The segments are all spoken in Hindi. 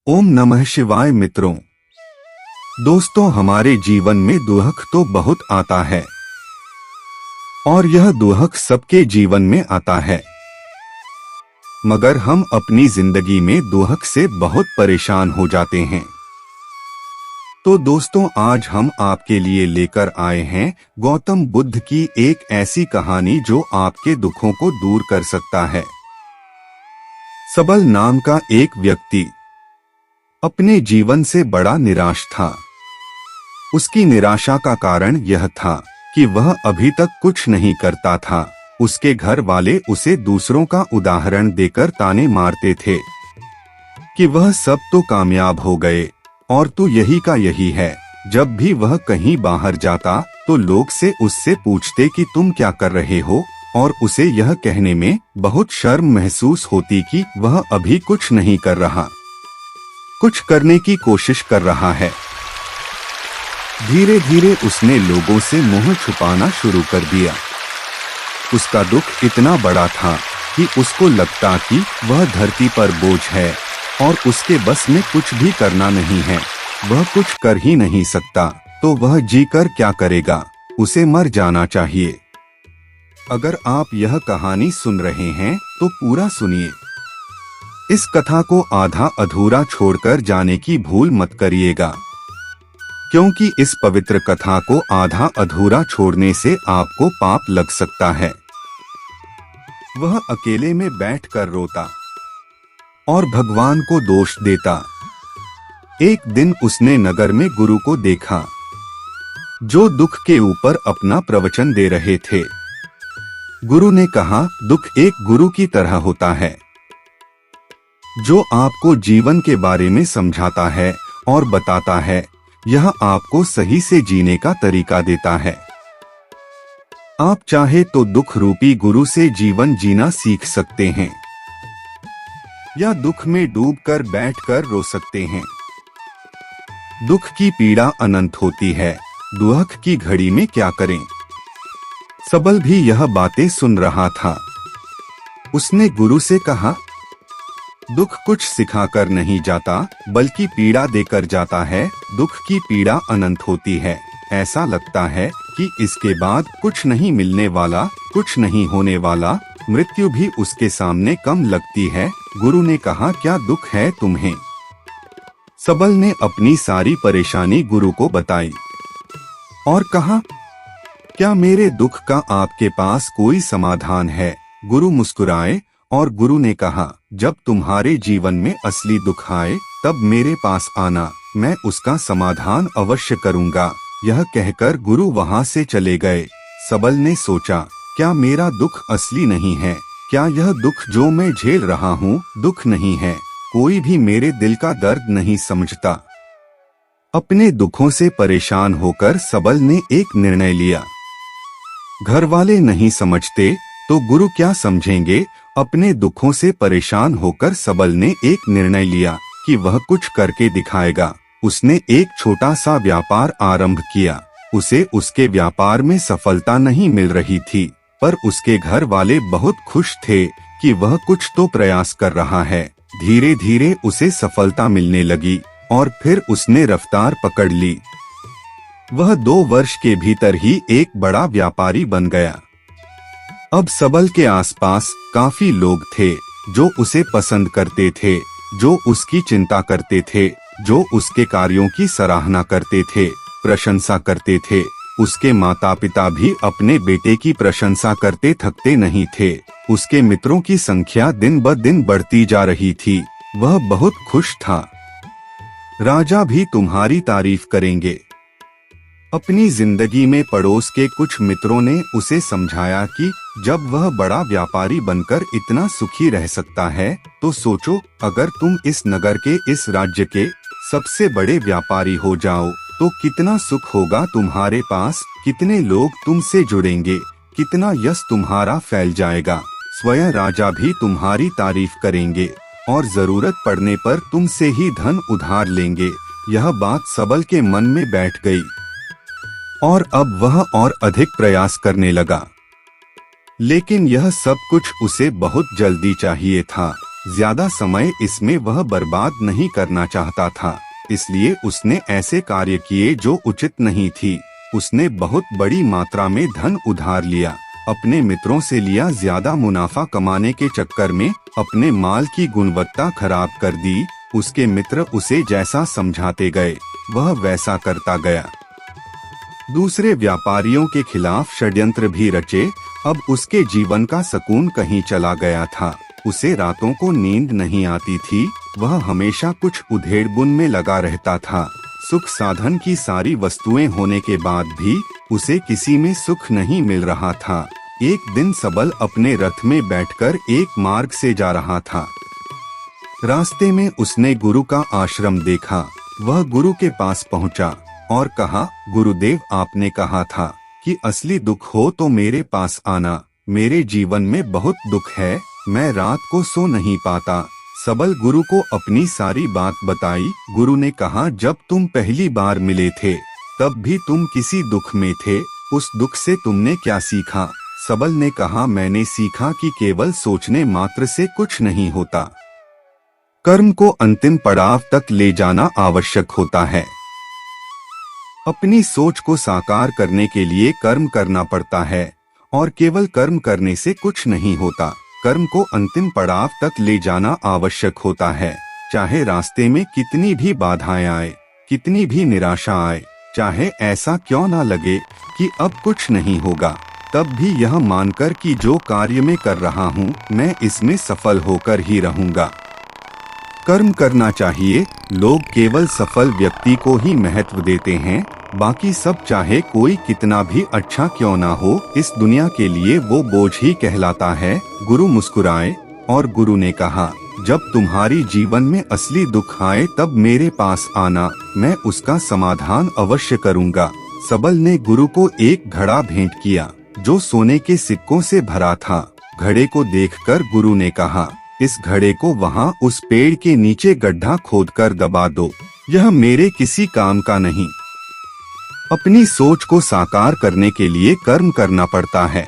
ओम नमः शिवाय। मित्रों दोस्तों, हमारे जीवन में दुख तो बहुत आता है और यह दुख सबके जीवन में आता है, मगर हम अपनी जिंदगी में दुख से बहुत परेशान हो जाते हैं। तो दोस्तों, आज हम आपके लिए लेकर आए हैं गौतम बुद्ध की एक ऐसी कहानी जो आपके दुखों को दूर कर सकता है। सबल नाम का एक व्यक्ति अपने जीवन से बड़ा निराश था। उसकी निराशा का कारण यह था कि वह अभी तक कुछ नहीं करता था। उसके घर वाले उसे दूसरों का उदाहरण देकर ताने मारते थे कि वह सब तो कामयाब हो गए और तू यही का यही है। जब भी वह कहीं बाहर जाता तो लोग से उससे पूछते कि तुम क्या कर रहे हो, और उसे यह कहने में बहुत शर्म महसूस होती कि वह अभी कुछ नहीं कर रहा, कुछ करने की कोशिश कर रहा है। धीरे धीरे उसने लोगों से मुंह छुपाना शुरू कर दिया। उसका दुख इतना बड़ा था कि उसको लगता कि वह धरती पर बोझ है और उसके बस में कुछ भी करना नहीं है। वह कुछ कर ही नहीं सकता, तो वह जीकर क्या करेगा, उसे मर जाना चाहिए। अगर आप यह कहानी सुन रहे हैं तो पूरा सुनिए। इस कथा को आधा अधूरा छोड़कर जाने की भूल मत करिएगा, क्योंकि इस पवित्र कथा को आधा अधूरा छोड़ने से आपको पाप लग सकता है। वह अकेले में बैठकर रोता और भगवान को दोष देता। एक दिन उसने नगर में गुरु को देखा, जो दुख के ऊपर अपना प्रवचन दे रहे थे। गुरु ने कहा, दुख एक गुरु की तरह होता है, जो आपको जीवन के बारे में समझाता है और बताता है। यह आपको सही से जीने का तरीका देता है। आप चाहे तो दुख रूपी गुरु से जीवन जीना सीख सकते हैं, या दुख में डूबकर बैठकर रो सकते हैं। दुख की पीड़ा अनंत होती है, दुख की घड़ी में क्या करें। सबल भी यह बातें सुन रहा था। उसने गुरु से कहा, दुख कुछ सिखाकर नहीं जाता, बल्कि पीड़ा देकर जाता है। दुख की पीड़ा अनंत होती है। ऐसा लगता है कि इसके बाद कुछ नहीं मिलने वाला, कुछ नहीं होने वाला। मृत्यु भी उसके सामने कम लगती है। गुरु ने कहा, क्या दुख है तुम्हें? सबल ने अपनी सारी परेशानी गुरु को बताई और कहा, क्या मेरे दुख का आपके पास कोई समाधान है? गुरु मुस्कुराए और गुरु ने कहा, जब तुम्हारे जीवन में असली दुख आए तब मेरे पास आना, मैं उसका समाधान अवश्य करूंगा। यह कहकर गुरु वहां से चले गए। सबल ने सोचा, क्या मेरा दुख असली नहीं है? क्या यह दुख जो मैं झेल रहा हूँ दुख नहीं है? कोई भी मेरे दिल का दर्द नहीं समझता। अपने दुखों से परेशान होकर सबल ने एक निर्णय लिया। घर वाले नहीं समझते तो गुरु क्या समझेंगे? अपने दुखों से परेशान होकर सबल ने एक निर्णय लिया कि वह कुछ करके दिखाएगा। उसने एक छोटा सा व्यापार आरंभ किया। उसे उसके व्यापार में सफलता नहीं मिल रही थी, पर उसके घर वाले बहुत खुश थे कि वह कुछ तो प्रयास कर रहा है। धीरे धीरे उसे सफलता मिलने लगी और फिर उसने रफ्तार पकड़ ली। वह 2 वर्ष के भीतर ही एक बड़ा व्यापारी बन गया। अब सबल के आसपास काफी लोग थे जो उसे पसंद करते थे, जो उसकी चिंता करते थे, जो उसके कार्यों की सराहना करते थे, प्रशंसा करते थे। उसके माता पिता भी अपने बेटे की प्रशंसा करते थकते नहीं थे। उसके मित्रों की संख्या दिन ब दिन बढ़ती जा रही थी। वह बहुत खुश था। राजा भी तुम्हारी तारीफ करेंगे। अपनी जिंदगी में पड़ोस के कुछ मित्रों ने उसे समझाया कि जब वह बड़ा व्यापारी बनकर इतना सुखी रह सकता है, तो सोचो, अगर तुम इस नगर के, इस राज्य के सबसे बड़े व्यापारी हो जाओ तो कितना सुख होगा तुम्हारे पास, कितने लोग तुमसे जुड़ेंगे, कितना यश तुम्हारा फैल जाएगा। स्वयं राजा भी तुम्हारी तारीफ करेंगे और जरूरत पड़ने पर तुमसे ही धन उधार लेंगे। यह बात सबल के मन में बैठ गई और अब वह और अधिक प्रयास करने लगा। लेकिन यह सब कुछ उसे बहुत जल्दी चाहिए था। ज्यादा समय इसमें वह बर्बाद नहीं करना चाहता था, इसलिए उसने ऐसे कार्य किए जो उचित नहीं थी। उसने बहुत बड़ी मात्रा में धन उधार लिया, अपने मित्रों से लिया, ज्यादा मुनाफा कमाने के चक्कर में अपने माल की गुणवत्ता खराब कर दी। उसके मित्र उसे जैसा समझाते गए वह वैसा करता गया। दूसरे व्यापारियों के खिलाफ षड्यंत्र भी रचे। अब उसके जीवन का सुकून कहीं चला गया था। उसे रातों को नींद नहीं आती थी, वह हमेशा कुछ उधेड़बुन में लगा रहता था। सुख साधन की सारी वस्तुएं होने के बाद भी उसे किसी में सुख नहीं मिल रहा था। एक दिन सबल अपने रथ में बैठकर एक मार्ग से जा रहा था। रास्ते में उसने गुरु का आश्रम देखा। वह गुरु के पास पहुंचा और कहा, गुरुदेव, आपने कहा था कि असली दुख हो तो मेरे पास आना। मेरे जीवन में बहुत दुख है, मैं रात को सो नहीं पाता। सबल गुरु को अपनी सारी बात बताई। गुरु ने कहा, जब तुम पहली बार मिले थे तब भी तुम किसी दुख में थे, उस दुख से तुमने क्या सीखा? सबल ने कहा, मैंने सीखा कि केवल सोचने मात्र से कुछ नहीं होता, कर्म को अंतिम पड़ाव तक ले जाना आवश्यक होता है। अपनी सोच को साकार करने के लिए कर्म करना पड़ता है और केवल कर्म करने से कुछ नहीं होता। कर्म को अंतिम पड़ाव तक ले जाना आवश्यक होता है। चाहे रास्ते में कितनी भी बाधाएं आए, कितनी भी निराशा आए, चाहे ऐसा क्यों ना लगे कि अब कुछ नहीं होगा, तब भी यह मानकर कि जो कार्य मैं कर रहा हूँ मैं इसमें सफल होकर ही रहूँगा। कर्म करना चाहिए। लोग केवल सफल व्यक्ति को ही महत्व देते हैं, बाकी सब चाहे कोई कितना भी अच्छा क्यों ना हो, इस दुनिया के लिए वो बोझ ही कहलाता है। गुरु मुस्कुराए और गुरु ने कहा, जब तुम्हारी जीवन में असली दुख आए तब मेरे पास आना, मैं उसका समाधान अवश्य करूँगा। सबल ने गुरु को एक घड़ा भेंट किया जो सोने के सिक्कों से भरा था। घड़े को देखकर गुरु ने कहा, इस घड़े को वहाँ उस पेड़ के नीचे गड्ढा खोदकर दबा दो, यह मेरे किसी काम का नहीं। अपनी सोच को साकार करने के लिए कर्म करना पड़ता है।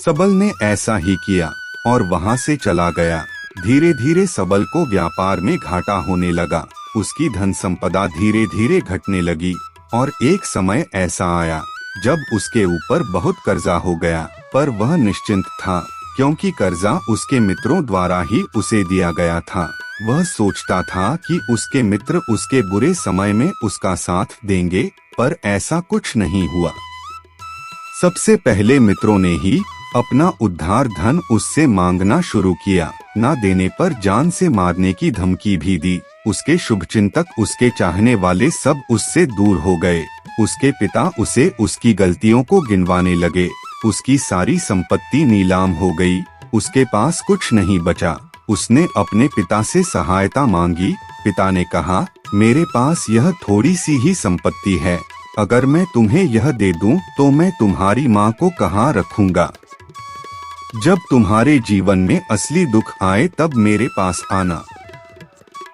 सबल ने ऐसा ही किया और वहाँ से चला गया। धीरे धीरे सबल को व्यापार में घाटा होने लगा। उसकी धन संपदा धीरे धीरे घटने लगी और एक समय ऐसा आया जब उसके ऊपर बहुत कर्जा हो गया, पर वह निश्चिंत था क्योंकि कर्जा उसके मित्रों द्वारा ही उसे दिया गया था। वह सोचता था कि उसके मित्र उसके बुरे समय में उसका साथ देंगे, पर ऐसा कुछ नहीं हुआ। सबसे पहले मित्रों ने ही अपना उद्धार धन उससे मांगना शुरू किया। ना देने पर जान से मारने की धमकी भी दी। उसके शुभचिंतक, उसके चाहने वाले सब उससे दूर हो गए। उसके पिता उसे उसकी गलतियों को गिनवाने लगे। उसकी सारी संपत्ति नीलाम हो गई। उसके पास कुछ नहीं बचा। उसने अपने पिता से सहायता मांगी। पिता ने कहा, मेरे पास यह थोड़ी सी ही संपत्ति है, अगर मैं तुम्हें यह दे दूं तो मैं तुम्हारी माँ को कहाँ रखूंगा? जब तुम्हारे जीवन में असली दुख आए तब मेरे पास आना।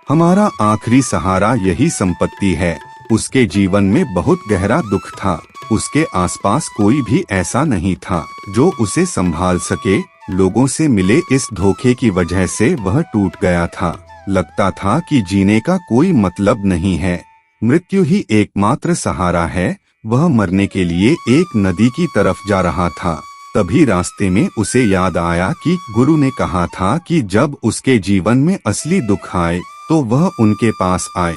हमारा आखिरी सहारा यही संपत्ति है। उसके जीवन में बहुत गहरा दुख था। उसके आसपास कोई भी ऐसा नहीं था जो उसे संभाल सके। लोगों से मिले इस धोखे की वजह से वह टूट गया था। लगता था कि जीने का कोई मतलब नहीं है, मृत्यु ही एकमात्र सहारा है। वह मरने के लिए एक नदी की तरफ जा रहा था। तभी रास्ते में उसे याद आया कि गुरु ने कहा था कि जब उसके जीवन में असली दुख आए तो वह उनके पास आए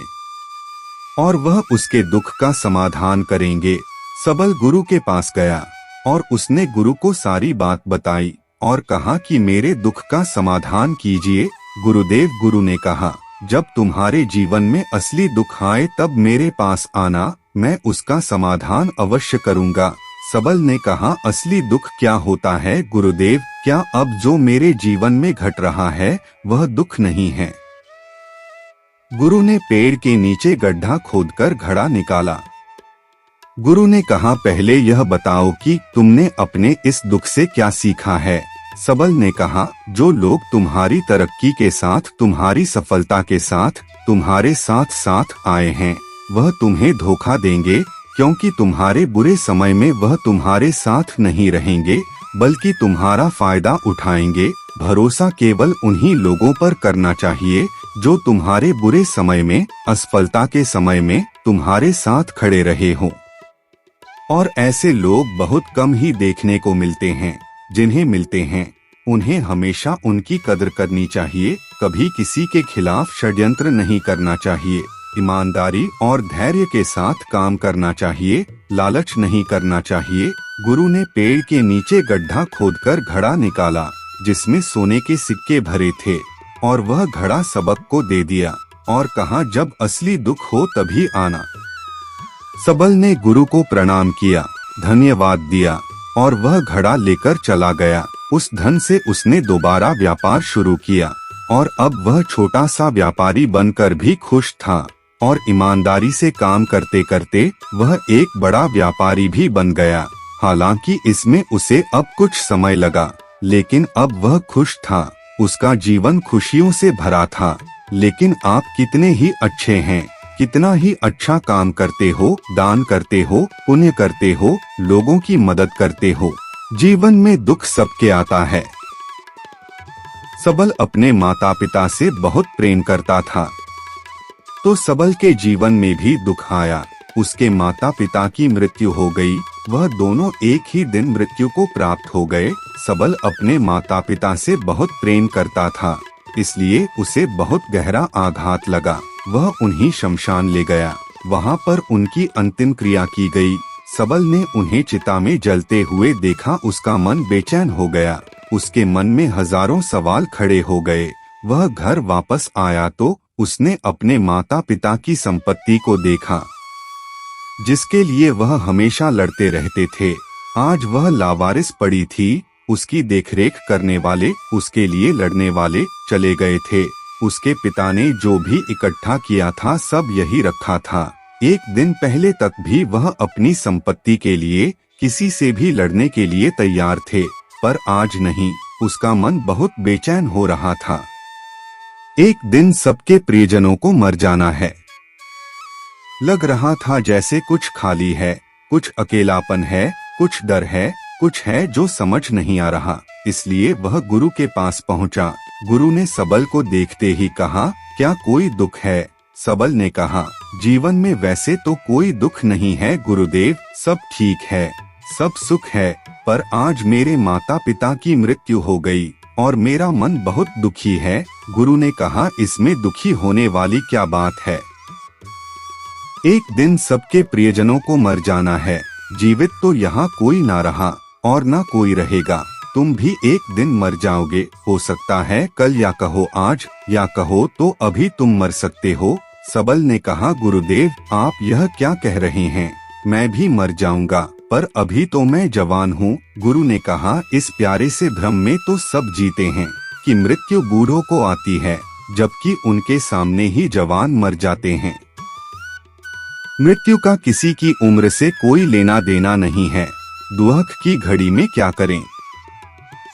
और वह उसके दुख का समाधान करेंगे। सबल गुरु के पास गया और उसने गुरु को सारी बात बताई और कहा कि मेरे दुख का समाधान कीजिए। गुरुदेव, गुरु ने कहा, जब तुम्हारे जीवन में असली दुख आए तब मेरे पास आना, मैं उसका समाधान अवश्य करूंगा। सबल ने कहा, असली दुख क्या होता है गुरुदेव? क्या अब जो मेरे जीवन में घट रहा है वह दुख नहीं है? गुरु ने पेड़ के नीचे गड्ढा खोदकर घड़ा निकाला। गुरु ने कहा, पहले यह बताओ कि तुमने अपने इस दुख से क्या सीखा है? सबल ने कहा, जो लोग तुम्हारी तरक्की के साथ, तुम्हारी सफलता के साथ, तुम्हारे साथ साथ आए हैं वह तुम्हें धोखा देंगे, क्योंकि तुम्हारे बुरे समय में वह तुम्हारे साथ नहीं रहेंगे बल्कि तुम्हारा फायदा उठाएंगे। भरोसा केवल उन्हीं लोगों पर करना चाहिए जो तुम्हारे बुरे समय में, असफलता के समय में तुम्हारे साथ खड़े रहे हों। और ऐसे लोग बहुत कम ही देखने को मिलते हैं। जिन्हें मिलते हैं उन्हें हमेशा उनकी कदर करनी चाहिए। कभी किसी के खिलाफ षड्यंत्र नहीं करना चाहिए। ईमानदारी और धैर्य के साथ काम करना चाहिए। लालच नहीं करना चाहिए। गुरु ने पेड़ के नीचे गड्ढा खोदकर घड़ा निकाला जिसमें सोने के सिक्के भरे थे और वह घड़ा सबक को दे दिया और कहा, जब असली दुख हो तभी आना। सबल ने गुरु को प्रणाम किया, धन्यवाद दिया और वह घड़ा लेकर चला गया। उस धन से उसने दोबारा व्यापार शुरू किया और अब वह छोटा सा व्यापारी बनकर भी खुश था और ईमानदारी से काम करते करते वह एक बड़ा व्यापारी भी बन गया। हालांकि इसमें उसे अब कुछ समय लगा, लेकिन अब वह खुश था। उसका जीवन खुशियों से भरा था। लेकिन आप कितने ही अच्छे हैं, कितना ही अच्छा काम करते हो, दान करते हो, पुण्य करते हो, लोगों की मदद करते हो। जीवन में दुख सबके आता है। सबल अपने माता पिता से बहुत प्रेम करता था, तो सबल के जीवन में भी दुख आया। उसके माता पिता की मृत्यु हो गई। वह दोनों एक ही दिन मृत्यु को प्राप्त हो गए। सबल अपने माता पिता से बहुत प्रेम करता था, इसलिए उसे बहुत गहरा आघात लगा। वह उन्हीं शमशान ले गया। वहां पर उनकी अंतिम क्रिया की गई। सबल ने उन्हें चिता में जलते हुए देखा। उसका मन बेचैन हो गया। उसके मन में हजारों सवाल खड़े हो गए। वह घर वापस आया तो उसने अपने माता पिता की संपत्ति को देखा जिसके लिए वह हमेशा लड़ते रहते थे। आज वह लावारिस पड़ी थी। उसकी देखरेख करने वाले, उसके लिए लड़ने वाले चले गए थे। उसके पिता ने जो भी इकट्ठा किया था सब यही रखा था। एक दिन पहले तक भी वह अपनी संपत्ति के लिए किसी से भी लड़ने के लिए तैयार थे, पर आज नहीं। उसका मन बहुत बेचैन हो रहा था। एक दिन सबके प्रियजनों को मर जाना है। लग रहा था जैसे कुछ खाली है, कुछ अकेलापन है, कुछ डर है, कुछ है जो समझ नहीं आ रहा। इसलिए वह गुरु के पास पहुंचा। गुरु ने सबल को देखते ही कहा, क्या कोई दुख है? सबल ने कहा, जीवन में वैसे तो कोई दुख नहीं है गुरुदेव, सब ठीक है, सब सुख है, पर आज मेरे माता पिता की मृत्यु हो गई और मेरा मन बहुत दुखी है। गुरु ने कहा, इसमें दुखी होने वाली क्या बात है? एक दिन सबके प्रियजनों को मर जाना है। जीवित तो यहाँ कोई ना रहा और ना कोई रहेगा। तुम भी एक दिन मर जाओगे। हो सकता है कल, या कहो आज, या कहो तो अभी तुम मर सकते हो। सबल ने कहा, गुरुदेव आप यह क्या कह रहे हैं? मैं भी मर जाऊंगा, पर अभी तो मैं जवान हूँ। गुरु ने कहा, इस प्यारे से भ्रम में तो सब जीते हैं कि मृत्यु बूढ़ों को आती है, जबकि उनके सामने ही जवान मर जाते हैं। मृत्यु का किसी की उम्र से कोई लेना देना नहीं है। दुख की घड़ी में क्या करें?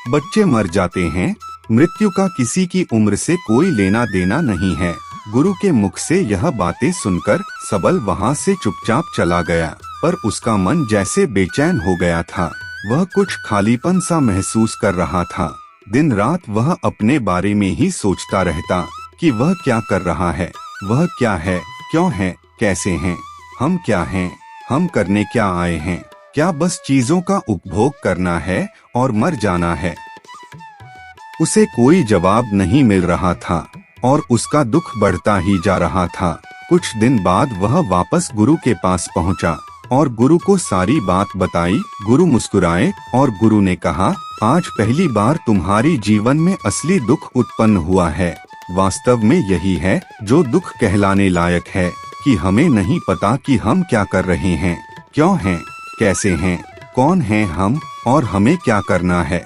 बच्चे मर जाते हैं। मृत्यु का किसी की उम्र से कोई लेना देना नहीं है। गुरु के मुख से यह बातें सुनकर सबल वहां से चुपचाप चला गया, पर उसका मन जैसे बेचैन हो गया था। वह कुछ खालीपन सा महसूस कर रहा था। दिन रात वह अपने बारे में ही सोचता रहता कि वह क्या कर रहा है, वह क्या है, क्यों है, कैसे हैं, हम क्या हैं, हम करने क्या आए हैं? क्या बस चीजों का उपभोग करना है और मर जाना है? उसे कोई जवाब नहीं मिल रहा था और उसका दुख बढ़ता ही जा रहा था। कुछ दिन बाद वह वापस गुरु के पास पहुंचा और गुरु को सारी बात बताई। गुरु मुस्कुराए और गुरु ने कहा, आज पहली बार तुम्हारी जीवन में असली दुख उत्पन्न हुआ है। वास्तव में यही है जो दुख कहलाने लायक है कि हमें नहीं पता कि हम क्या कर रहे हैं, क्यों हैं, कैसे हैं, कौन हैं हम और हमें क्या करना है।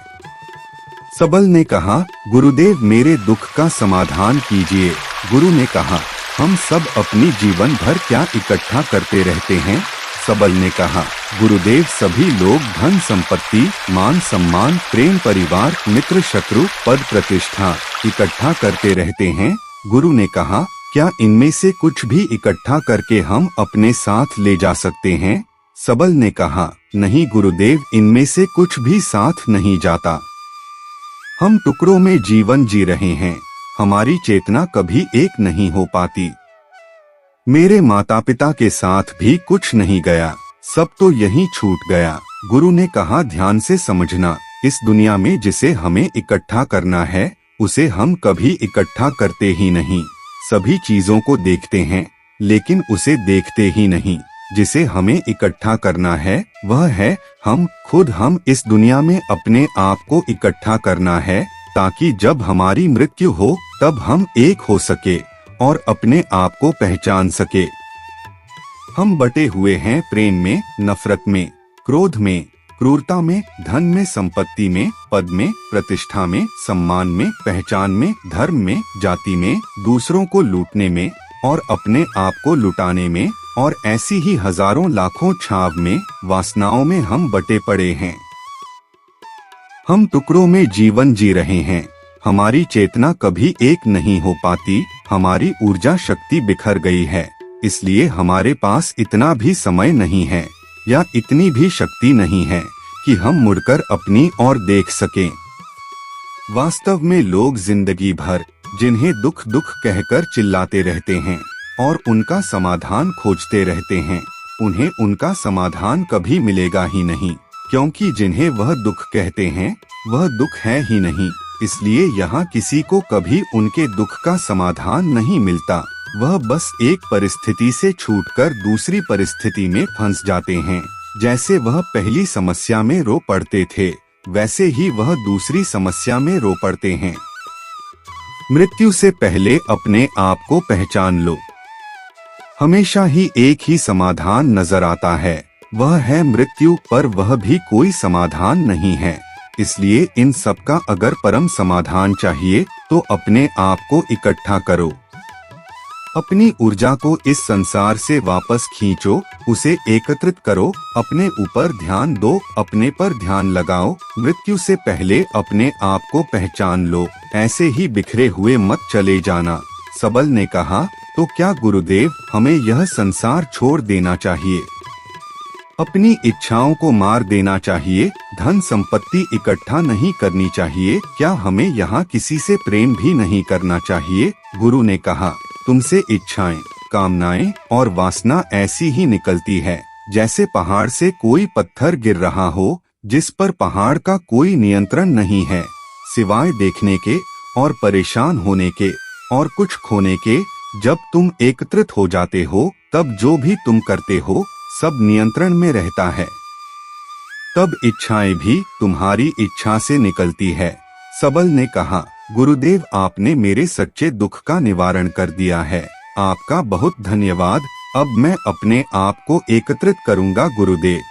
सबल ने कहा, गुरुदेव मेरे दुख का समाधान कीजिए। गुरु ने कहा, हम सब अपनी जीवन भर क्या इकट्ठा करते रहते हैं? सबल ने कहा, गुरुदेव सभी लोग धन संपत्ति, मान सम्मान, प्रेम, परिवार, मित्र, शत्रु, पद, प्रतिष्ठा इकट्ठा करते रहते हैं। गुरु ने कहा, क्या इनमें से कुछ भी इकट्ठा करके हम अपने साथ ले जा सकते हैं? सबल ने कहा, नहीं गुरुदेव, इनमें से कुछ भी साथ नहीं जाता। हम टुकड़ों में जीवन जी रहे हैं, हमारी चेतना कभी एक नहीं हो पाती। मेरे माता पिता के साथ भी कुछ नहीं गया, सब तो यहीं छूट गया। गुरु ने कहा, ध्यान से समझना, इस दुनिया में जिसे हमें इकट्ठा करना है उसे हम कभी इकट्ठा करते ही नहीं। सभी चीजों को देखते हैं लेकिन उसे देखते ही नहीं। जिसे हमें इकट्ठा करना है वह है हम खुद। हम इस दुनिया में अपने आप को इकट्ठा करना है ताकि जब हमारी मृत्यु हो तब हम एक हो सके और अपने आप को पहचान सके। हम बटे हुए हैं प्रेम में, नफरत में, क्रोध में, क्रूरता में, धन में, संपत्ति में, पद में, प्रतिष्ठा में, सम्मान में, पहचान में, धर्म में, जाति में, दूसरों को लूटने में और अपने आप को लुटाने में, और ऐसी ही हजारों लाखों छाव में, वासनाओं में हम बटे पड़े हैं। हम टुकड़ों में जीवन जी रहे हैं, हमारी चेतना कभी एक नहीं हो पाती। हमारी ऊर्जा शक्ति बिखर गई है, इसलिए हमारे पास इतना भी समय नहीं है या इतनी भी शक्ति नहीं है कि हम मुड़कर अपनी ओर देख सकें। वास्तव में लोग जिंदगी भर जिन्हें दुख दुख कहकर चिल्लाते रहते हैं और उनका समाधान खोजते रहते हैं, उन्हें उनका समाधान कभी मिलेगा ही नहीं, क्योंकि जिन्हें वह दुख कहते हैं वह दुख है ही नहीं। इसलिए यहाँ किसी को कभी उनके दुख का समाधान नहीं मिलता। वह बस एक परिस्थिति से छूटकर दूसरी परिस्थिति में फंस जाते हैं। जैसे वह पहली समस्या में रो पड़ते थे वैसे ही वह दूसरी समस्या में रो पड़ते हैं। मृत्यु से पहले अपने आप को पहचान लो। हमेशा ही एक ही समाधान नजर आता है, वह है मृत्यु, पर वह भी कोई समाधान नहीं है। इसलिए इन सब का अगर परम समाधान चाहिए तो अपने आप को इकट्ठा करो, अपनी ऊर्जा को इस संसार से वापस खींचो, उसे एकत्रित करो, अपने ऊपर ध्यान दो, अपने पर ध्यान लगाओ। मृत्यु से पहले अपने आप को पहचान लो, ऐसे ही बिखरे हुए मत चले जाना। सबल ने कहा, तो क्या गुरुदेव हमें यह संसार छोड़ देना चाहिए, अपनी इच्छाओं को मार देना चाहिए, धन संपत्ति इकट्ठा नहीं करनी चाहिए, क्या हमें यहाँ किसी से प्रेम भी नहीं करना चाहिए? गुरु ने कहा, तुमसे इच्छाएं, कामनाएं और वासना ऐसी ही निकलती है जैसे पहाड़ से कोई पत्थर गिर रहा हो जिस पर पहाड़ का कोई नियंत्रण नहीं है। सिवाय देखने के और परेशान होने के और कुछ खोने के, जब तुम एकत्रित हो जाते हो तब जो भी तुम करते हो सब नियंत्रण में रहता है। तब इच्छाएं भी तुम्हारी इच्छा से निकलती है। सबल ने कहा, गुरुदेव आपने मेरे सच्चे दुख का निवारण कर दिया है, आपका बहुत धन्यवाद। अब मैं अपने आप को एकत्रित करूंगा गुरुदेव।